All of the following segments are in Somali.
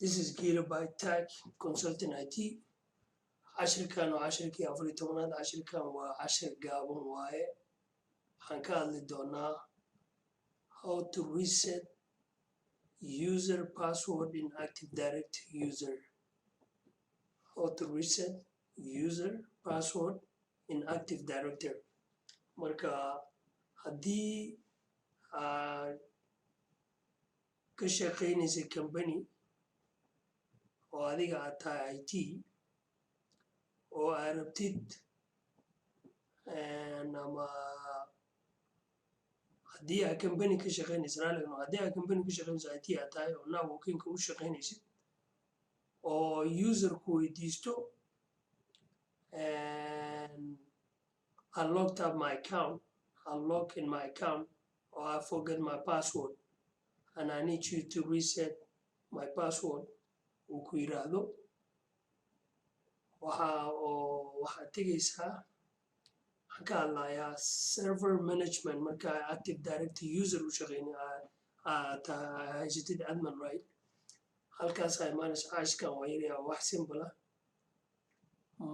This is Gigabyte Tech Consulting IT. Cashirkan waa cashirkii 14aad. Cashirkan waa cashir gaaban waaye. Waxaan ka hadli doonaa how to reset user password in Active Directory user. How to reset user password in Active Directory. Marka haddii aad ka shaqaynaysa company oo adiga aad tahay IT oo aad rabtid ama haddii aad company ka shaqaynaysa haddii aad company ka shaqaynaysa IT aad tahay oo networking u shaqaynaysid oo userku weydiisto I locked up my account, I lock in my account, or I forget my password and I need you to reset my password. Uu ku yiraahdo waxaad tegaysaa waxaan ka hadlayaa server management marka Active Directory user u shaqayn aad haysatid admin right. Halkaasaa imaanaysa cashkan waa yaryahay wax simple ah.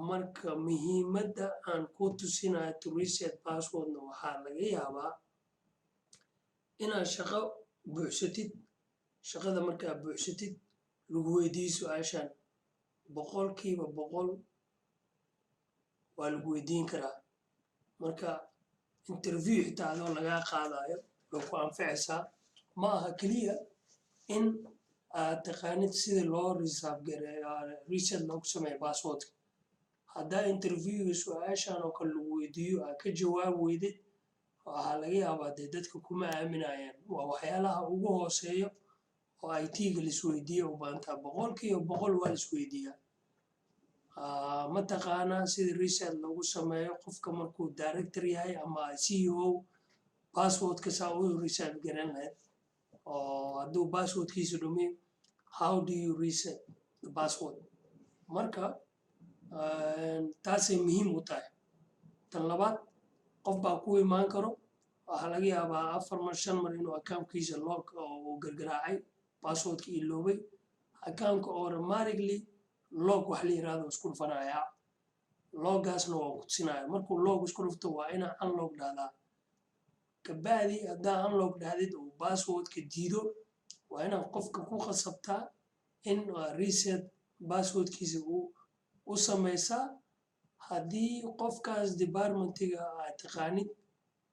Marka muhiimadda aan ku tusinayo to reset passwordna waxaa laga yaabaa inaad shaqo buuxsatid. Shaqada markaa buuxsatid lagu weydiiyo su-aashan 100% waa lagu weydiin karaa. Marka interview xitaa adoo lagaa qaadayo way ku anfacaysaa. Ma aha keliya in aad taqaanid sida loo reset loogu sameeyo passwordka. Haddaa interviewga su-aashan oo kale lagu weydiiyo aad ka jawaab weydid waxaa laga yaabaa dee dadka kuma aaminayaan. Waa waxyaalaha ugu hooseeyo oo IT-ga la isweydiiyo u baahan tahay. 100% waa la isweydiiyaa. Ma taqaanaa sida reset loogu sameeyo qofka markuu director yahay ama CEO passwordka saa u reset garan lahayd oo hadduu passwordkiisa dhumiyo how do you reset the password. Marka taasay muhiim u tahay. Tan labaad qof baa ku imaan karo waxaa laga yaabaa 4 mar 5 mar inuu accountkiisa lock uu gargaraacay passwordka iloobay. Accountka automatically log wax la yiraahdo isku dhufanaya. Loggaasna waa ku tusinaya. Markuu log isku dhufto waa inaa unlock dhahdaa. Kabacdi haddaa unlock dhahdid oo passwordka diido waa inaa qofka ku khasabtaa in reset passwordkiisa u sameysaa. Haddii qofkaas departmentiga aad taqaanid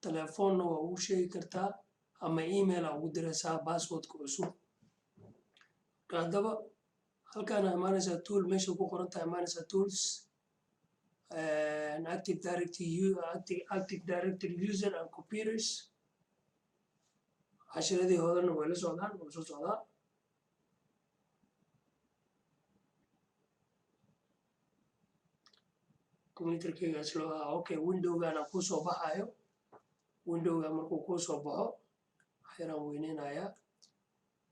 telefoonna waa ugu sheegi kartaa ama email aa ugu diraysaa passwordka cusub. Haddaba halkaan imaanaysaa tool meesha ku qoran tahay imaanaysaa tools Active Directory user and computers. Cashiradii hoodana way la socdaan waa soo socdaa. Computerkayga isla okay windowgana ku soo baxayo. Windowga markuu ku soo baxo waxaan weyneynayaa.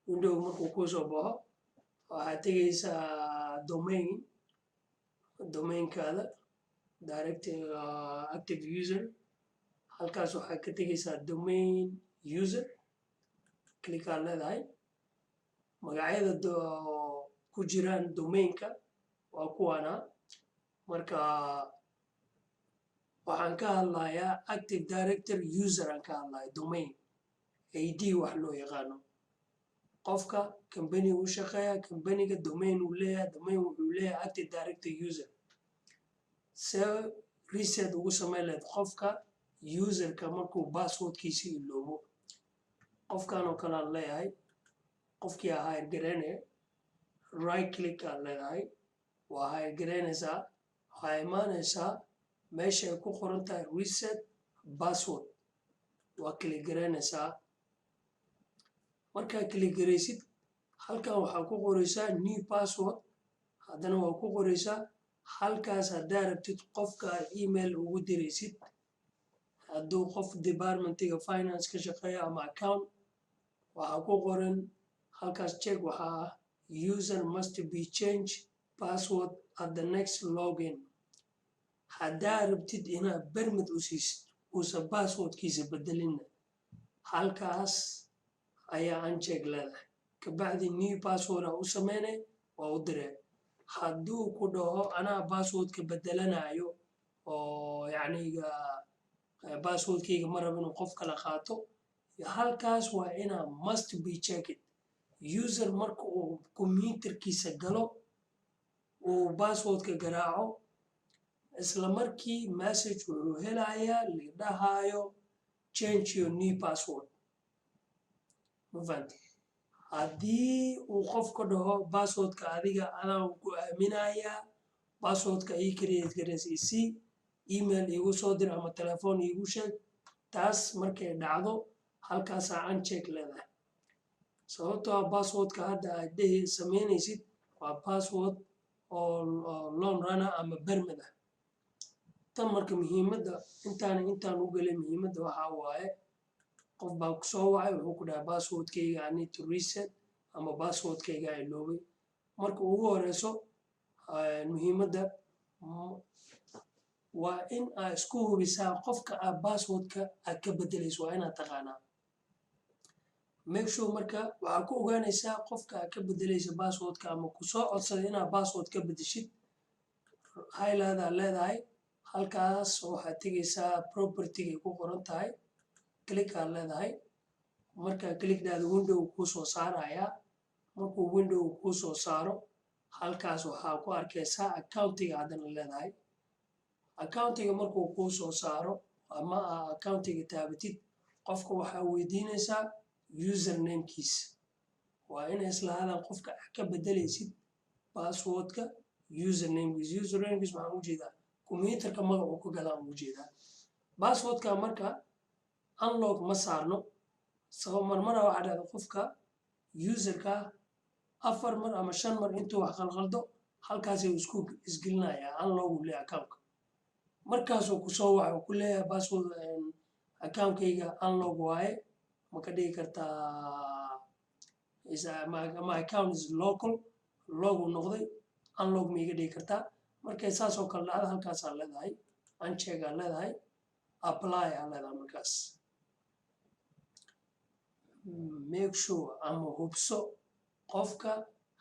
Window markuu ku soo baxo waxaad tegaysaa domainkaada active user. Halkaas waxaad ka tegaysaa domain user. Click aad leedahay. Magacyada ku jiraan domainka waa kuwana. Marka waxaan ka hadlayaa Active Directory user aan ka hadlayaa domain ID wax loo yaqaano. Qofka company u shaqeeya companyga domain uu leeyahay domain wuxuu leeyahay Active Directory user. Reset ugu sameyn lahayd qofka userka markuu passwordkiisa iloobo. Qofkan oo kale aan leeyahay qofkii ahaa hire right click aad leedahay waa hire garanaysaa. Waxaa imaanaysaa meesha ay ku qoran tahay reset password waa click garanaysaa. Markaa click garaysid halkan waxaa ku qoraysaa new password haddana waa ku qoraysaa. Halkaas haddaa rabtid qofka aad email ugu diraysid hadduu qof departmentiga finance ka shaqeeya ama account waxaa ku qoran halkaas check waxaa user must be change password at the next login. Haddaa rabtid inaad permit u siisid uusan passwordkiisa bedelinna halkaas ayaa uncheck leedahay. kabacdi new password aa u sameynay waa u diree hadduu ku dhaho anaa passwordka bedelanayo oo yacniga passwordkayga ma rabo inuu qof kala qaato halkaas waa inaa must be checked user marka uu computerkiisa galo uu passwordka garaaco isla markii message wuxuu helayaa lidhahayo change your new password ma fahanti haddii uu qofka dhaho passwordka adiga anaa ku aaminayaa passwordka ii create garaysa isii email iigu soo dir ama telefoon iigu sheeg taas markay dhacdo halkaasaa uncheck leedahay sababtoo ah passwordka hadda aad samaynaysid waa password oo long runner ama bermid ah tan marka muhiimadda intaan u gelay muhiimadda waxaa waaye qof baa ku soo wacay wuxuu ku dhahay passwordkayga I need to reset ama passwordkayga iloobay marka ugu horeyso muhiimadda waa in aad isku hubisaa qofka aad passwordka aad ka bedelayso waa inaad taqaanaa make sure marka waxaa ku ogaanaysaa qofka aad ka bedelaysa passwordka ama ku soo codsada inaad password ka bedeshid highlight aad leedahay halkaas waxaad tegaysaa property-gay ku qoran tahay click aad leedahay markaa clickdaada window kuu soo saarayaa markuu window kuu soo saaro halkaas waxaa ku arkaysaa accountiga haddana leedahay accountiga markuu kuu soo saaro ama accountiga taabatid qofka waxaa weydiinaysaa usernamekiisa waa inay islahaadaan qofka ka bedelaysid passwordka usernamekiisa waxaan u jeedaa computerka magacuu ku galaan u jeedaa passwordka marka unlock ma saarno sabab marmara waxaa dhahda qofka userka 4 mar ama 5 mar intuu wax qalqaldo halkaasay isku isgelinayaa unlock uu leeyahay accountka markaasuu ku soo waxa ku leeyahay password accountkayga unlock waaye ma ka dhigi kartaa my account is local log uu noqday unlock ma iga dhigi kartaa markay saas oo kale dhacdo halkaasaa leedahay uncheck aa leedahay apply aa leedahay markaas make sure ama hubso qofka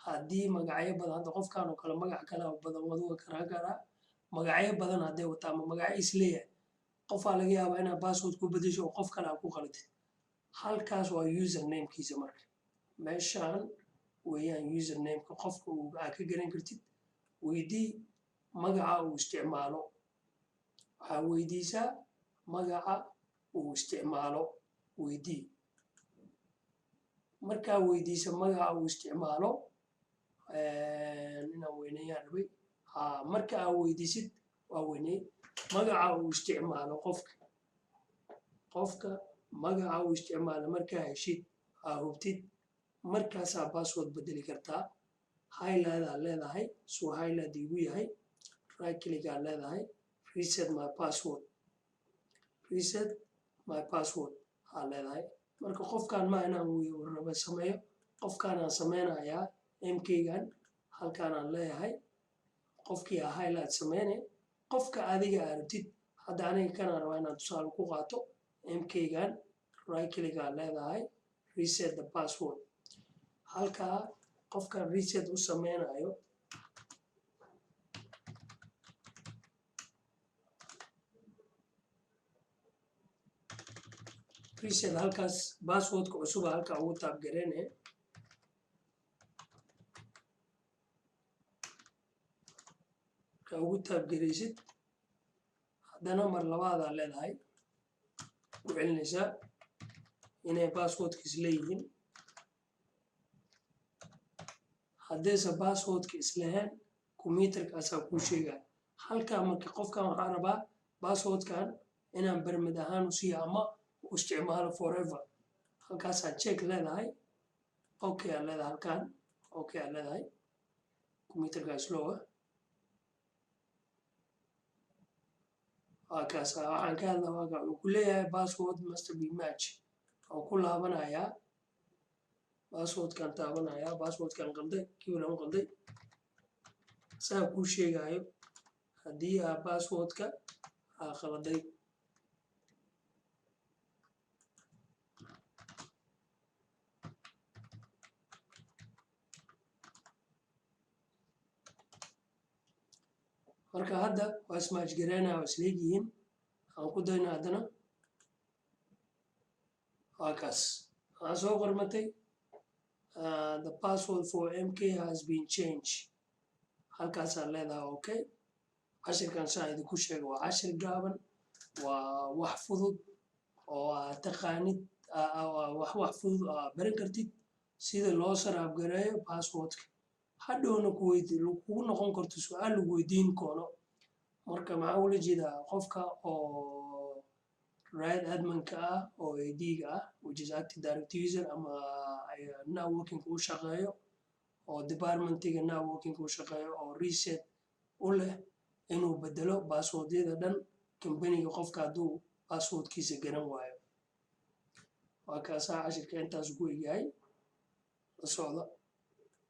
haddii magacyo badan hadda qofkan oo kale magac kale oo badan waduga karaa magacyo badan hadday wataa ama magacyo isleeyahay qofaa laga yaabaa inaad password ku bedesho oo qof kale aad ku qalatid halkaas waa usernamekiisa marka meeshaan weeyaan usernameka qofka aad ka garan kartid weydii magaca uu isticmaalo waxaa weydiisaa magaca uu isticmaalo weydii markaa weydiisa magaca uu isticmaalo inaan weyneeyaan rabay marka aad weydiisid waa weyney magaca uu isticmaalo qofka magaca uu isticmaalo markaa heshid aa hubtid markaasaa password bedeli kartaa highlight aa leedahay suu highlight igu yahay right click aa leedahay reset my password aa leedahay marka qofkan ma inaan raba sameeyo qofkaanaan sameynayaa mkgan halkaanaan leeyahay qofkii aa highlight sameyne qofka adiga aa rabtid hadda aniga kanaan rabaa inaan tusaale ku qaato mkgan right click aa leedahay reset the password halkaa qofkan reset u sameynayo reset halkaas passwordka cusuba halkaa ugu taabgareene markaa ugu taabgaraysid haddana mar labaadaa leedahay ku celinaysaa inay passwordka isleeyihiin haddaysa passwordka islahayn computerkaasaa kuu sheegaya halkaa marka qofkan waxaa rabaa passwordkan inaan bermid ahaan u siiya ama u isticmaalo forever halkaasaa check leedahay okay aa leedahay halkaan okay aa leedahay computerkaa slow halkaasaa waxaan ka hadlaa waagaa wuxuu ku leeyahay password must be match oo ku laabanayaa passwordkan taabanayaa passwordkan qalday kiilan qalday saa kuu sheegayo haddii aa passwordka aa qaladay marka hadda waa ismatch gareynaya waa isleegyihiin aan ku dayno haddana waa kaas waxaa soo qormatay the password for MK has been changed halkaasaan leedahay okay cashirkan saa idinku sheega waa cashir gaaban waa wax fudud oo aad taqaanid wax fudud oo aad baran kartid sida loo saraab gareeyo passwordka hadhowna kugu noqon karto su-aal lagu weydiin koono marka maxaa ula jeedaa qofka oo right adminka ah oo AD-ga ah which is active directory user ama networking u shaqeeyo oo departmentiga networking u shaqeeyo oo reset u leh inuu bedelo passwordyada dhan companyga qofka hadduu passwordkiisa garan waayo waa kaasaa cashirka intaas ugu egyahay la socda